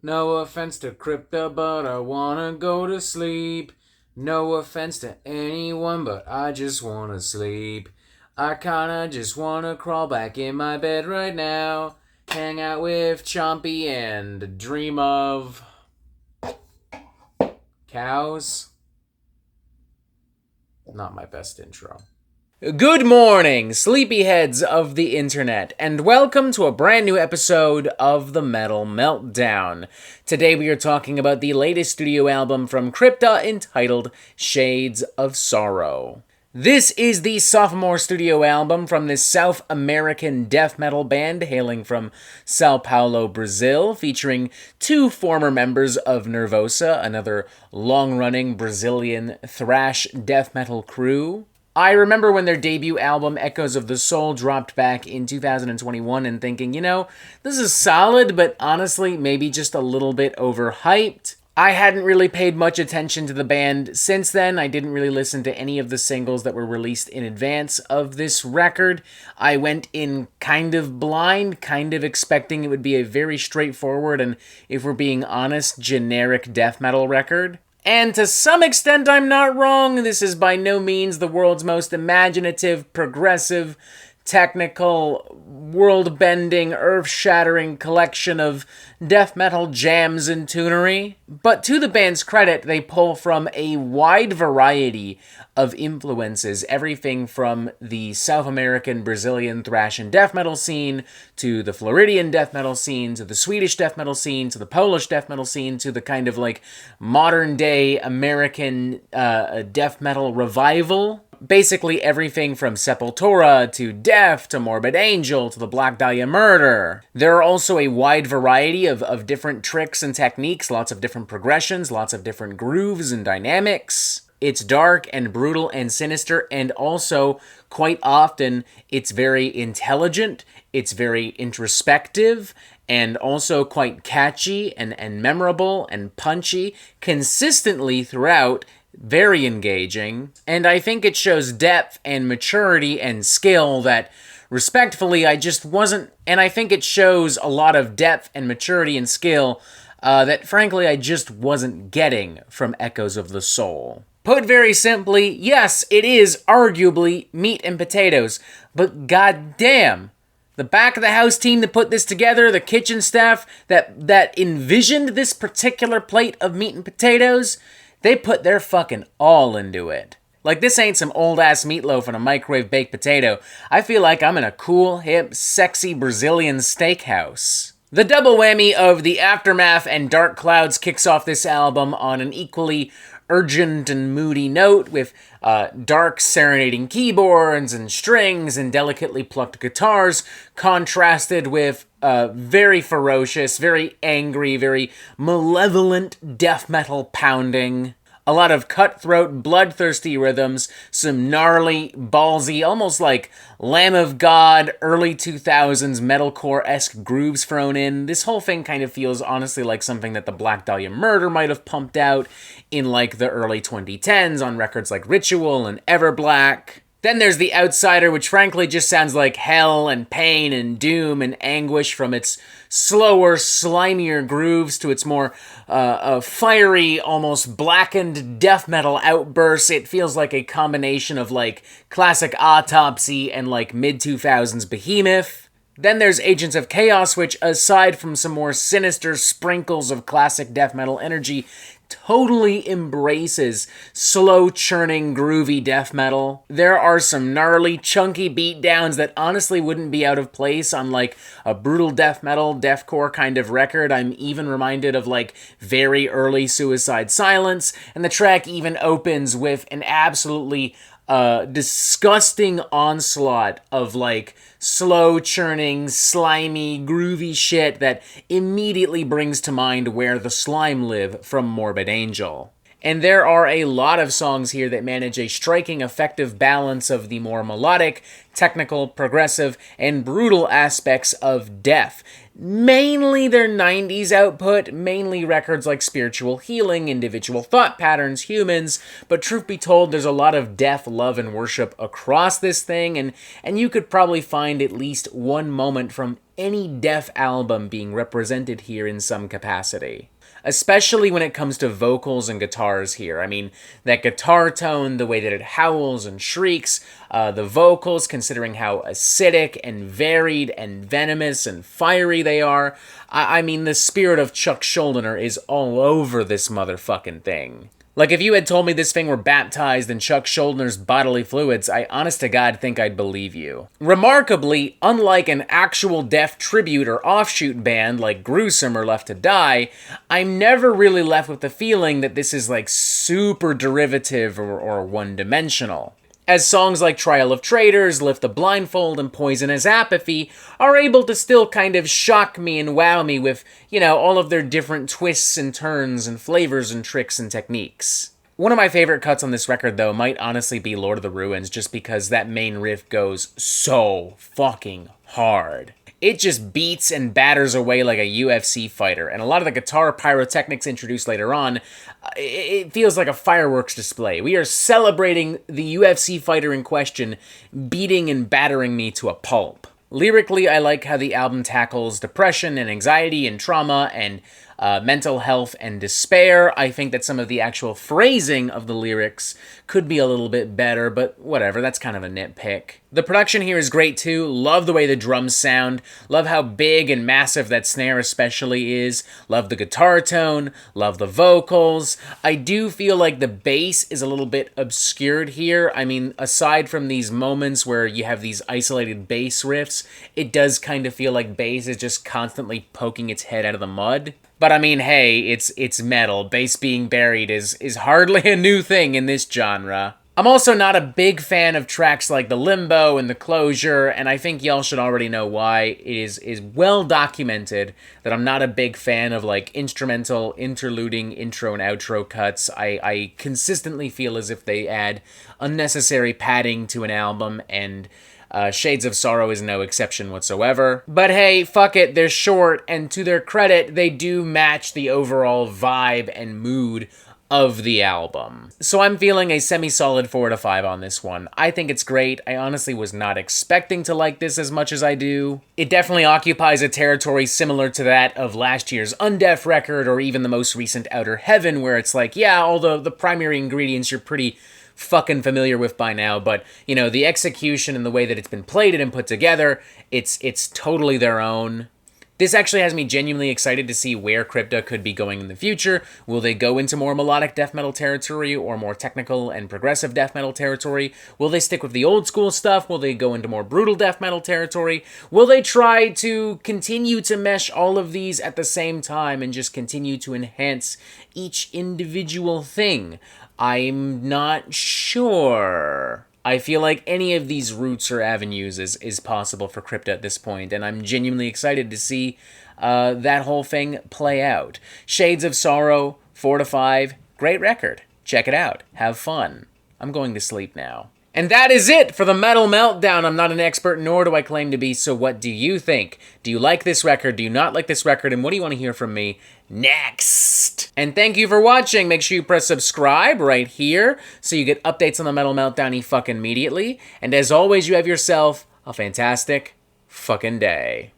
No offense to Crypta, but I wanna go to sleep. No offense to anyone, but I just wanna sleep. I kinda just wanna crawl back in my bed right now, hang out with Chompy and dream of cows. Not my best intro. Good morning, sleepyheads of the internet, and welcome to a brand new episode of the Metal Meltdown. Today we are talking about the latest studio album from Crypta entitled Shades of Sorrow. This is the sophomore studio album from this South American death metal band hailing from Sao Paulo, Brazil, featuring two former members of Nervosa, another long-running Brazilian thrash death metal crew. I remember when their debut album, Echoes of the Soul, dropped back in 2021 and thinking, this is solid, but honestly, maybe just a little bit overhyped. I hadn't really paid much attention to the band since then. I didn't really listen to any of the singles that were released in advance of this record. I went in kind of blind, kind of expecting it would be a very straightforward and, if we're being honest, generic death metal record. And to some extent, I'm not wrong. This is by no means the world's most imaginative, progressive, technical, world-bending, earth-shattering collection of death metal jams and tunery. But to the band's credit, they pull from a wide variety of influences, everything from the South American, Brazilian thrash and death metal scene, to the Floridian death metal scene, to the Swedish death metal scene, to the Polish death metal scene, to the kind of modern-day American death metal revival. Basically everything from Sepultura to Death to Morbid Angel to the Black Dahlia Murder. There are also a wide variety of different tricks and techniques, lots of different progressions, lots of different grooves and dynamics. It's dark and brutal and sinister, and also, quite often, it's very intelligent, it's very introspective, and also quite catchy and memorable and punchy, consistently throughout. Very engaging, and I think it shows depth and maturity and skill that, respectfully, I just wasn't, and I think it shows a lot of depth and maturity and skill that, frankly, I just wasn't getting from Echoes of the Soul. Put very simply, yes, it is arguably meat and potatoes, but goddamn, the back of the house team that put this together, the kitchen staff that envisioned this particular plate of meat and potatoes, they put their fucking all into it. This ain't some old-ass meatloaf and a microwave baked potato. I feel like I'm in a cool, hip, sexy Brazilian steakhouse. The double whammy of The Aftermath and Dark Clouds kicks off this album on an equally urgent and moody note, with dark serenading keyboards and strings and delicately plucked guitars, contrasted with very ferocious, very angry, very malevolent death metal pounding. A lot of cutthroat, bloodthirsty rhythms, some gnarly, ballsy, almost like Lamb of God, early 2000s metalcore-esque grooves thrown in. This whole thing kind of feels honestly like something that the Black Dahlia Murder might have pumped out in the early 2010s on records like Ritual and Everblack. Then there's The Outsider, which frankly just sounds like hell and pain and doom and anguish, from its slower, slimier grooves to its more fiery, almost blackened death metal outbursts. It feels like a combination of classic Autopsy and mid-2000s Behemoth. Then there's Agents of Chaos, which, aside from some more sinister sprinkles of classic death metal energy, totally embraces slow-churning, groovy death metal. There are some gnarly, chunky beatdowns that honestly wouldn't be out of place on a brutal death metal, deathcore kind of record. I'm even reminded of very early Suicide Silence, and the track even opens with an absolutely disgusting onslaught of slow churning, slimy, groovy shit that immediately brings to mind Where the Slime Live from Morbid Angel. And there are a lot of songs here that manage a striking, effective balance of the more melodic, technical, progressive, and brutal aspects of death. Mainly their 90s output, mainly records like Spiritual Healing, Individual Thought Patterns, Humans, but truth be told, there's a lot of death, love, and worship across this thing, and you could probably find at least one moment from any Def album being represented here in some capacity. Especially when it comes to vocals and guitars here. I mean, that guitar tone, the way that it howls and shrieks, the vocals, considering how acidic and varied and venomous and fiery they are. I mean, the spirit of Chuck Schuldiner is all over this motherfucking thing. Like, if you had told me this thing were baptized in Chuck Schuldiner's bodily fluids, I honest to God think I'd believe you. Remarkably, unlike an actual Def tribute or offshoot band like Gruesome or Left to Die, I'm never really left with the feeling that this is like super derivative or one-dimensional. As songs like Trial of Traitors, Lift the Blindfold, and Poisonous Apathy are able to still kind of shock me and wow me with, all of their different twists and turns and flavors and tricks and techniques. One of my favorite cuts on this record, though, might honestly be Lord of the Ruins, just because that main riff goes so fucking hard. It just beats and batters away like a UFC fighter, and a lot of the guitar pyrotechnics introduced later on, it feels like a fireworks display. We are celebrating the UFC fighter in question, beating and battering me to a pulp. Lyrically, I like how the album tackles depression and anxiety and trauma and mental health and despair. I think that some of the actual phrasing of the lyrics could be a little bit better, but whatever, that's kind of a nitpick. The production here is great too. Love the way the drums sound. Love how big and massive that snare especially is. Love the guitar tone. Love the vocals. I do feel like the bass is a little bit obscured here. I mean, aside from these moments where you have these isolated bass riffs, it does kind of feel like bass is just constantly poking its head out of the mud. But I mean, hey, it's metal. Bass being buried is hardly a new thing in this genre. I'm also not a big fan of tracks like The Limbo and The Closure, and I think y'all should already know why. It is well documented that I'm not a big fan of like instrumental, interluding, intro and outro cuts. I consistently feel as if they add unnecessary padding to an album, and Shades of Sorrow is no exception whatsoever. But hey, fuck it, they're short, and to their credit, they do match the overall vibe and mood of the album. So I'm feeling a semi-solid 4 to 5 on this one. I think it's great. I honestly was not expecting to like this as much as I do. It definitely occupies a territory similar to that of last year's Undef record, or even the most recent Outer Heaven, where it's like, yeah, all the primary ingredients you're pretty fucking familiar with by now, but, the execution and the way that it's been played and put together, it's totally their own. This actually has me genuinely excited to see where Crypta could be going in the future. Will they go into more melodic death metal territory or more technical and progressive death metal territory? Will they stick with the old school stuff? Will they go into more brutal death metal territory? Will they try to continue to mesh all of these at the same time and just continue to enhance each individual thing? I'm not sure. I feel like any of these routes or avenues is possible for Crypta at this point, and I'm genuinely excited to see that whole thing play out. Shades of Sorrow, 4 to 5, great record. Check it out. Have fun. I'm going to sleep now. And that is it for the Metal Meltdown. I'm not an expert, nor do I claim to be, so what do you think? Do you like this record? Do you not like this record? And what do you want to hear from me next? And thank you for watching. Make sure you press subscribe right here so you get updates on the Metal Meltdown fucking immediately. And as always, you have yourself a fantastic fucking day.